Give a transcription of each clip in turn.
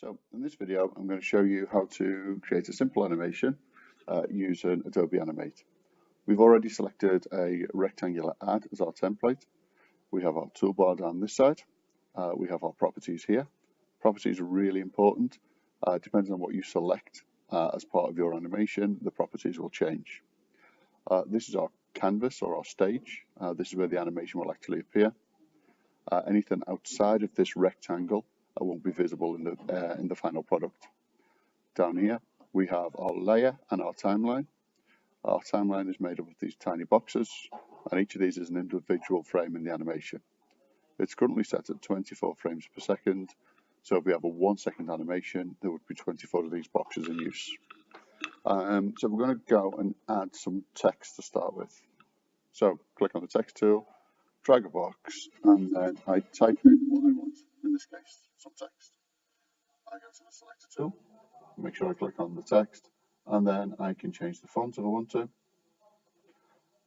So in this video, I'm going to show you how to create a simple animation using Adobe Animate. We've already selected a rectangular ad as our template. We have our toolbar down this side. We have our properties here. Properties are really important. Depending on what you select as part of your animation, the properties will change. This is our canvas or our stage. This is where the animation will actually appear. Anything outside of this rectangle won't be visible in the final product. Down here we have our layer and our timeline. Our timeline is made up of these tiny boxes, and each of these is an individual frame in the animation. It's currently set at 24 frames per second, so if we have a 1 second animation, there would be 24 of these boxes in use. So we're going to go and add some text to start with. So click on the text tool, drag a box, and then I type in what I want, in this case, some text. I go to the selector tool, make sure I click on the text, and then I can change the font if I want to.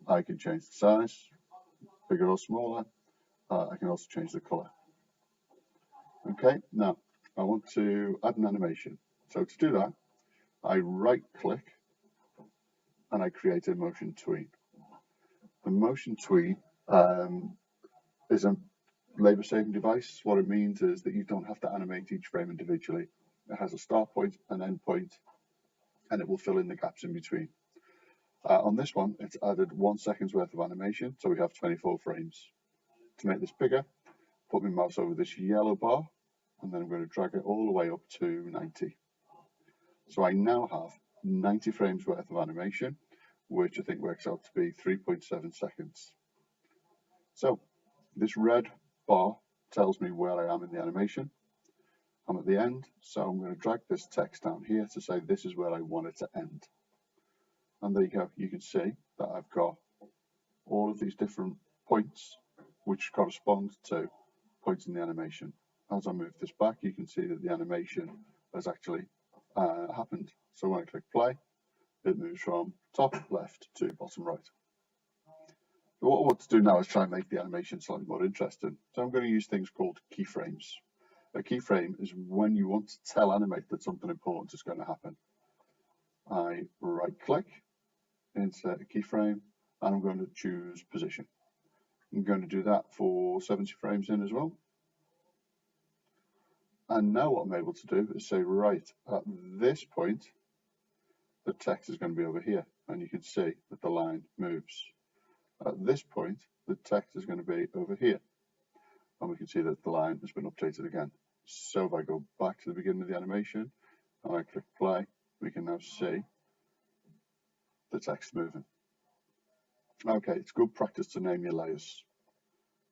I can change the size, bigger or smaller. I can also change the color. Okay, now I want to add an animation. So to do that, I right click and I create a motion tween. The motion tween is a labor saving device. What it means is that you don't have to animate each frame individually. It has a start point, an end point, and it will fill in the gaps in between. On this one, it's added 1 second's worth of animation, so we have 24 frames. To make this bigger, put my mouse over this yellow bar, and then I'm going to drag it all the way up to 90. So I now have 90 frames worth of animation, which I think works out to be 3.7 seconds. So this red bar tells me where I am in the animation. I'm at the end, so I'm going to drag this text down here to say this is where I want it to end. And there you go. You can see that I've got all of these different points which correspond to points in the animation. As I move this back, you can see that the animation has actually happened. So when I click play, it moves from top left to bottom right. So what I want to do now is try and make the animation slightly more interesting. So I'm going to use things called keyframes. A keyframe is when you want to tell Animate that something important is going to happen. I right click, insert a keyframe, and I'm going to choose position. I'm going to do that for 70 frames in as well. And now what I'm able to do is say, right, at this point, the text is going to be over here, and you can see that the line moves. At this point, the text is going to be over here, and we can see that the line has been updated again. So if I go back to the beginning of the animation, and I click play, we can now see the text moving. Okay, it's good practice to name your layers.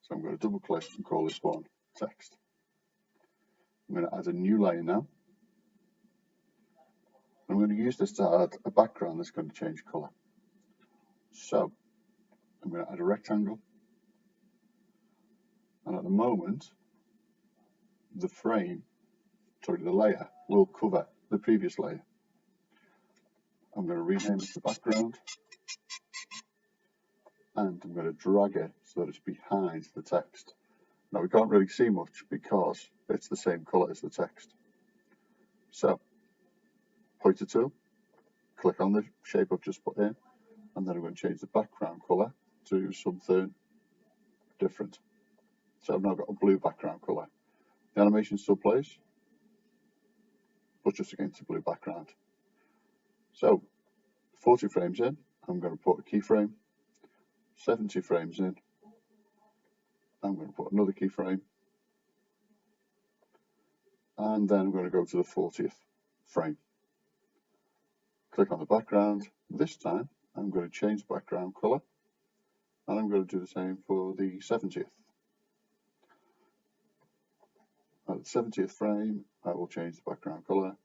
So I'm going to double click and call this one text. I'm going to add a new layer now. I'm going to use this to add a background that's going to change color. So I'm going to add a rectangle. And at the moment, the layer will cover the previous layer. I'm going to rename it to background. And I'm going to drag it so that it's behind the text. Now we can't really see much because it's the same color as the text. So, pointer tool, click on the shape I've just put in, and then I'm going to change the background color to something different. So I've now got a blue background color. The animation still plays, but just against a blue background. So, 40 frames in, I'm going to put a keyframe. 70 frames in, I'm going to put another keyframe, and then I'm going to go to the 40th frame. Click on the background. This time I'm going to change the background color, and I'm going to do the same for the 70th. At the 70th frame, I will change the background color,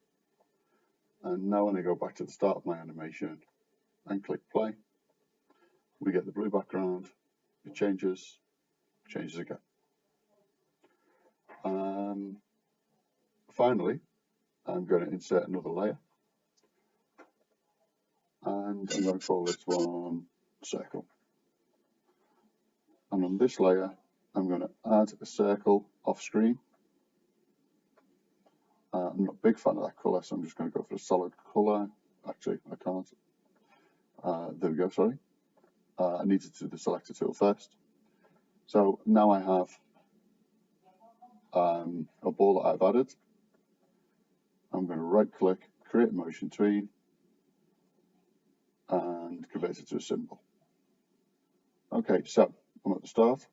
and now when I go back to the start of my animation and click play, we get the blue background. It changes again. Finally, I'm going to insert another layer, and I'm going to call this one circle. And on this layer, I'm going to add a circle off screen, I'm not a big fan of that colour, so I'm just going to go for a solid colour. Actually, I can't. There we go, sorry. I needed to do the selector tool first. So now I have a ball that I've added. I'm going to right click, create a motion tween, and convert it to a symbol. Okay, so I'm at the start.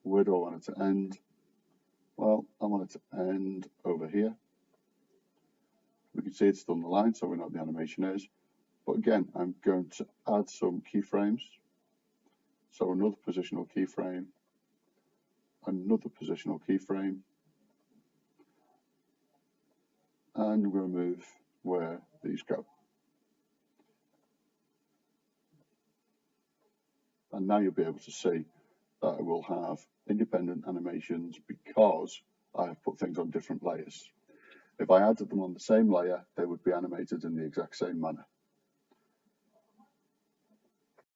Where do I want it to end? Well, I want it to end over here. We can see it's still on the line, so we know what the animation is. But again, I'm going to add some keyframes. So another positional keyframe, another positional keyframe, and I'm going to move where these go. And now you'll be able to see that I will have independent animations because I have put things on different layers. If I added them on the same layer, they would be animated in the exact same manner.